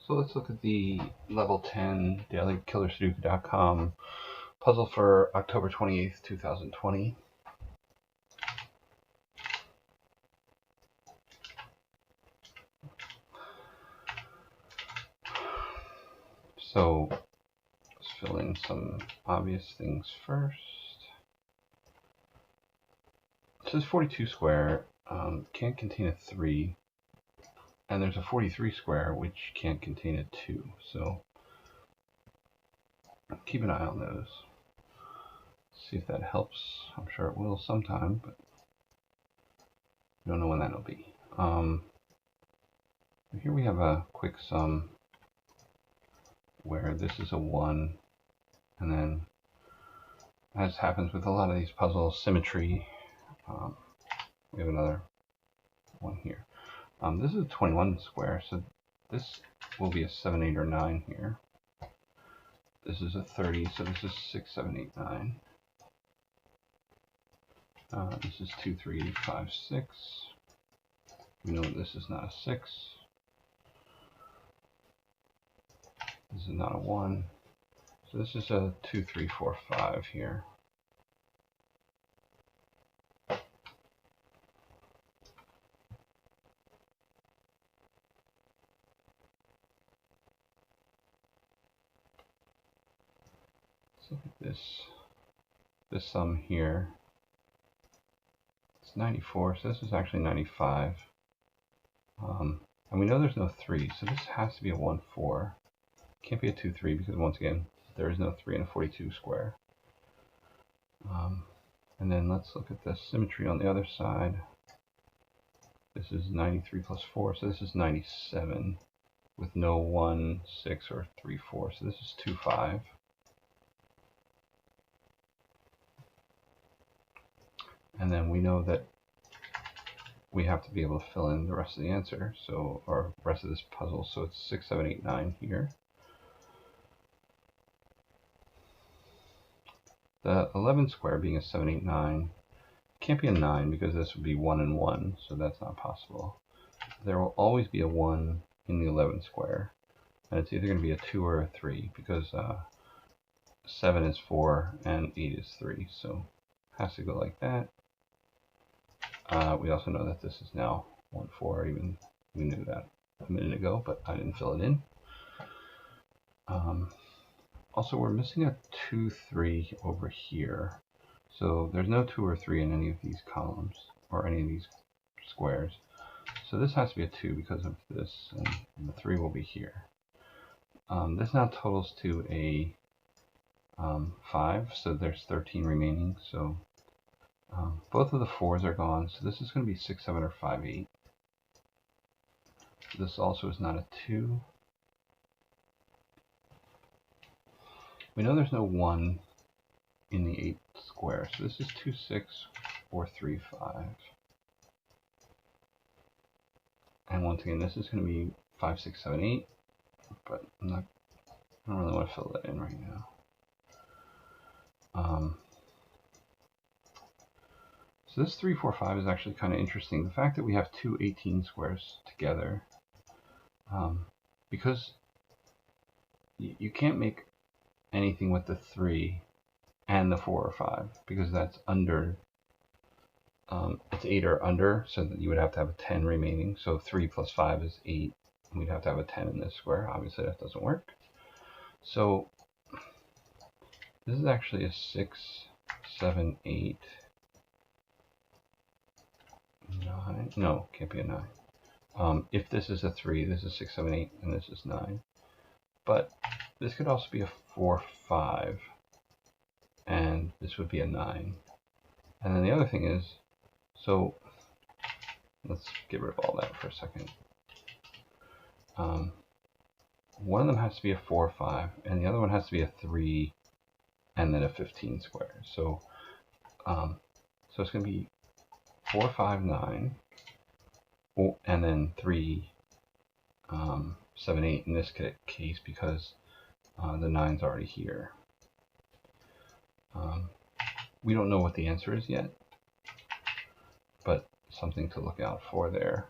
So let's look at the level 10 dailykillersudoku.com puzzle for October 28th, 2020. So let's fill in some obvious things first. It says 42 square can't contain a 3, and there's a 43 square which can't contain a 2. So keep an eye on those. See if that helps. I'm sure it will sometime, but we don't know when that'll be. Here we have a quick sum where this is a 1, and then, as happens with a lot of these puzzles, symmetry. We have another one here. This is a 21 square, so this will be a 7, 8, or 9 here. This is a 30, so this is 6, 7, 8, 9. This is 2, 3, 5, 6. We know this is not a 6. This is not a 1. So this is a 2, 3, 4, 5 here. Let's look at this sum here. It's 94, so this is actually 95. And we know there's no 3, so this has to be a 1, 4. Can't be a 2, 3 because, once again, there is no 3 in a 42 square. And then let's look at the symmetry on the other side. This is 93 plus 4, so this is 97 with no 1, 6, or 3, 4. So this is 2, 5. And then we know that we have to be able to fill in the rest of the answer, so, or rest of this puzzle. So it's 6, 7, 8, 9 here. The 11 square, being a 7, 8, 9, can't be a 9 because this would be 1 and 1, so that's not possible. There will always be a 1 in the 11 square, and it's either going to be a 2 or a 3 because 7 is 4 and 8 is 3, so it has to go like that. We also know that this is now 1, 4, even we knew that a minute ago, but I didn't fill it in. Also, we're missing a 2, 3 over here. So there's no 2 or 3 in any of these columns or any of these squares. So this has to be a 2 because of this, and the 3 will be here. This now totals to a 5, so there's 13 remaining. So both of the 4s are gone, so this is going to be 6, 7, or 5, 8. This also is not a 2. We know there's no 1 in the 8 square, so this is 2, 6, or 3, 5. And once again, this is going to be 5, 6, 7, 8, but I don't really want to fill that in right now. So this 3, 4, 5 is actually kind of interesting. The fact that we have two 18 squares together, because you can't make anything with the 3 and the 4 or 5 because that's under, it's 8 or under, so that you would have to have a 10 remaining. So 3 plus 5 is 8, and we'd have to have a 10 in this square. Obviously that doesn't work. So this is actually a 6, 7, 8, 9. No, can't be a 9. If this is a 3, this is 6, 7, 8, and this is 9. But this could also be a 4, 5, and this would be a 9. And then the other thing is, so let's get rid of all that for a second. One of them has to be a 4, 5, and the other one has to be a 3, and then a 15 square. So, so it's going to be 4, 5, 9, and then 3, 7, 8 in this case because the 9's already here. We don't know what the answer is yet, but something to look out for there.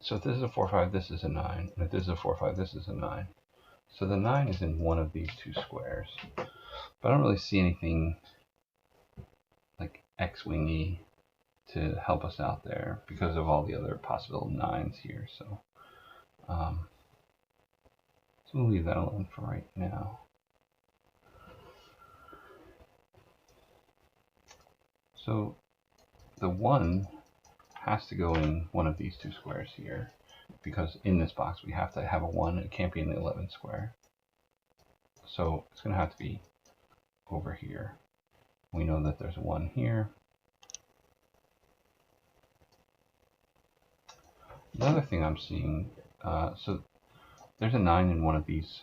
so if this is a 4, 5, this is a 9. And if this is a 4, 5, this is a 9. So the 9 is in one of these two squares. But I don't really see anything like X-wingy to help us out there because of all the other possible 9s here. So, so we'll leave that alone for right now. So the 1 has to go in one of these two squares here, because in this box we have to have a 1. It can't be in the 11 square. So it's going to have to be over here. We know that there's a 1 here. The other thing I'm seeing, so there's a 9 in one of these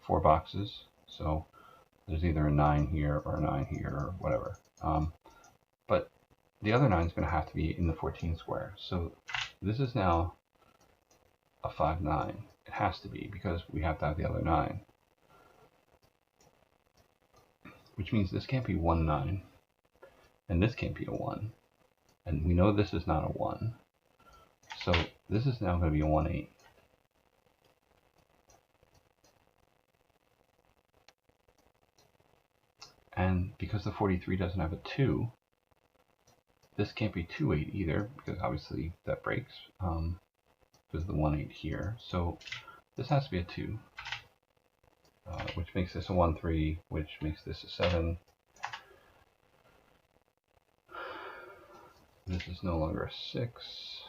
4 boxes. So there's either a 9 here or a 9 here or whatever. But the other 9 is going to have to be in the 14 square. So this is now a 5, 9. It has to be, because we have to have the other 9. Which means this can't be 1, 9. And this can't be a 1. And we know this is not a 1. So this is now going to be a 1, 8. And because the 43 doesn't have a 2, this can't be 2, 8 either, because obviously that breaks because of the 1, 8 here. So this has to be a 2, which makes this a 1, 3, which makes this a 7. This is no longer a 6.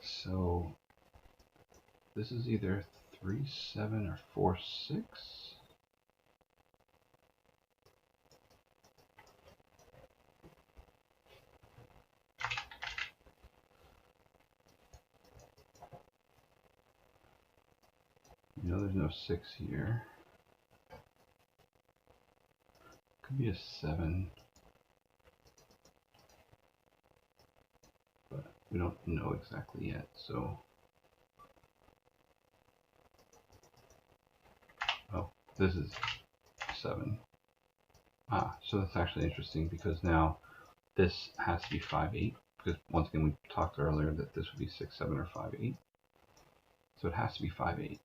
So this is either 3, 7 or 4, 6. You know there's no 6 here. Could be a 7. But we don't know exactly yet, so. Oh, this is 7. So that's actually interesting, because now this has to be 5, 8. Because once again, we talked earlier that this would be 6, 7, or 5, 8. So it has to be 5, 8.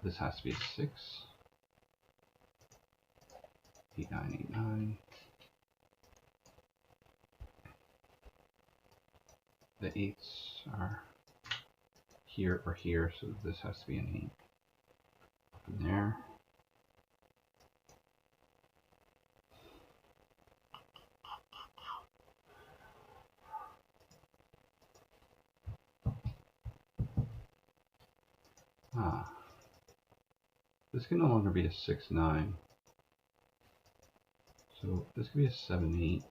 This has to be a 6. 8, 9, 8, 9. The 8s are here or here, so this has to be an 8. Up in there. This can no longer be a 6, 9. So this could be a 7, 8.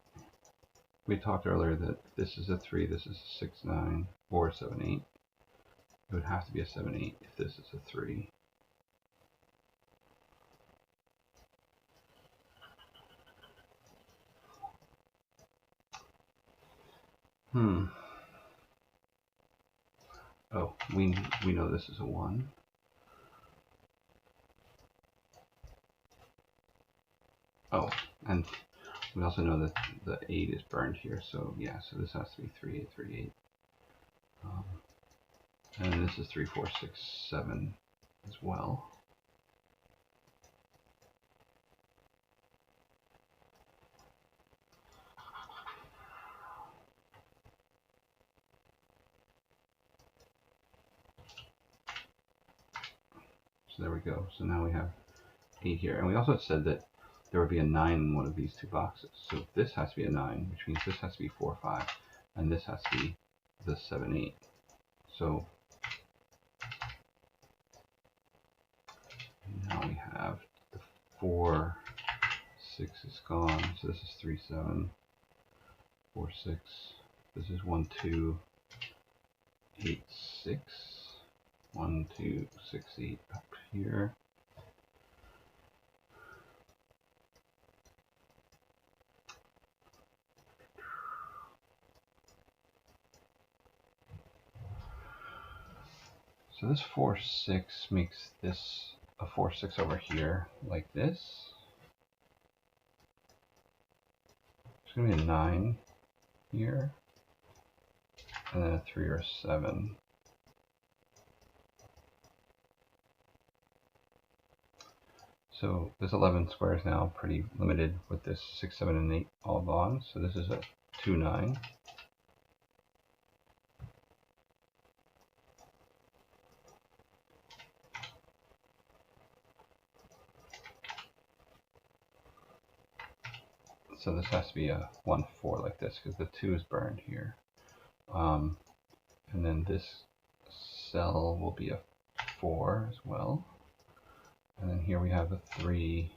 We talked earlier that this is a 3, this is a 6, 9, or a 7, 8. It would have to be a 7, 8 if this is a 3. Oh, we know this is a 1. Oh, and we also know that the 8 is burned here, so yeah, so this has to be 3, 8, 3, 8. And this is 3, 4, 6, 7 as well. So there we go. So now we have 8 here. And we also said that there would be a 9 in one of these two boxes. So this has to be a 9, which means this has to be 4, 5. And this has to be the 7, 8. So now we have the 4, 6 is gone. So this is 3, 7, 4, 6. This is 1, 2, 8, 6. 1, 2, 6, 8 up here. So this 4, 6 makes this a 4, 6 over here, like this. going to be a 9 here, and then a 3 or a 7. So this 11 square is now pretty limited with this 6, 7, and 8 all gone. So this is a 2, 9. So this has to be a 1, 4 like this because the 2 is burned here. And then this cell will be a 4 as well. And then here we have a 3,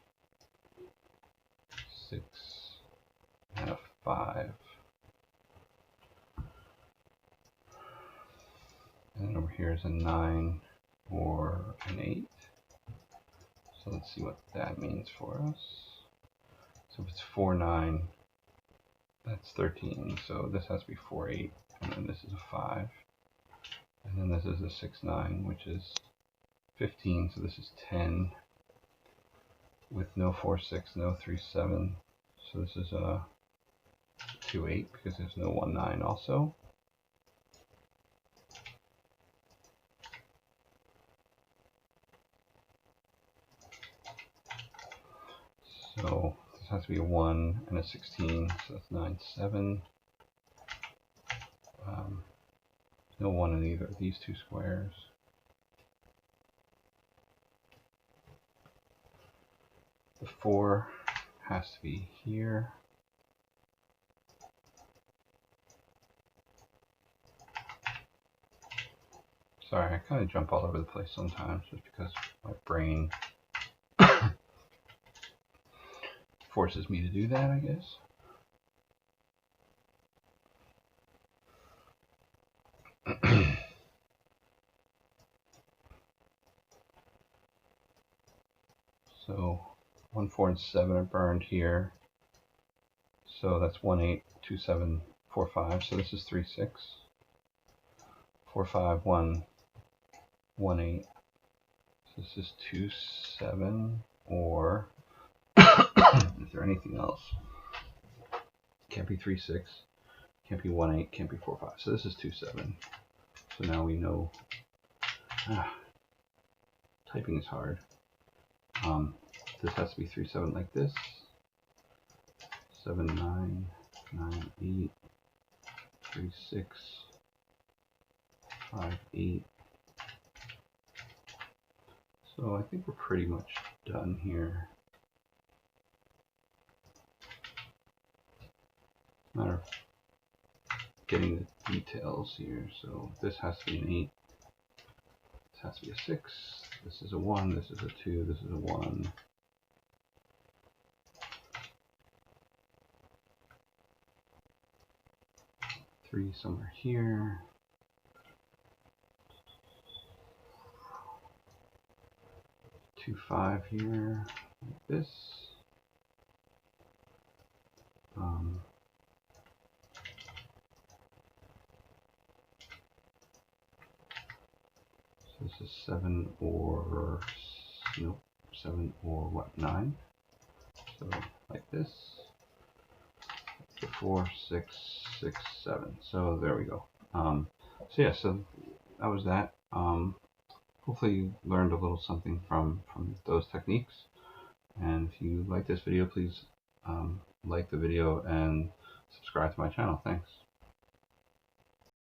6, and a 5. And then over here is a 9 or an 8. So let's see what that means for us. So if it's 4, 9, that's 13. So this has to be 4, 8. And then this is a 5. And then this is a 6, 9, which is 15. So this is 10 with no 4, 6, no 3, 7. So this is a 2, 8 because there's no 1, 9 also. So this has to be a 1 and a 16, so that's 9, 7. No 1 in either of these two squares. The 4 has to be here. Sorry, I kind of jump all over the place sometimes just because my brain forces me to do that, I guess. So 1, 4, and 7 are burned here. So that's 1, 8, 2, 7, 4, 5. So this is 3, 6. 4, 5, 1, 1, 8. So this is 2, 7. Or is there anything else? Can't be 3, 6. Can't be 1, 8. Can't be 4, 5. So this is 2, 7. So now we know. Typing is hard. This has to be 3, 7 like this. 7, 9, 9, 8, 3, 6, 5, 8. So I think we're pretty much done here. It's a matter of getting the details here. So this has to be an 8. This has to be a 6. This is a 1. This is a 2. This is a 1. Three somewhere here. 2, 5 here, like this. So this is 7 or, nope, 7 or what, 9? So like this. 4, 6, 6, 7. So there we go. So yeah, so that was that. Hopefully you learned a little something from those techniques. And if you like this video, please like the video and subscribe to my channel. Thanks.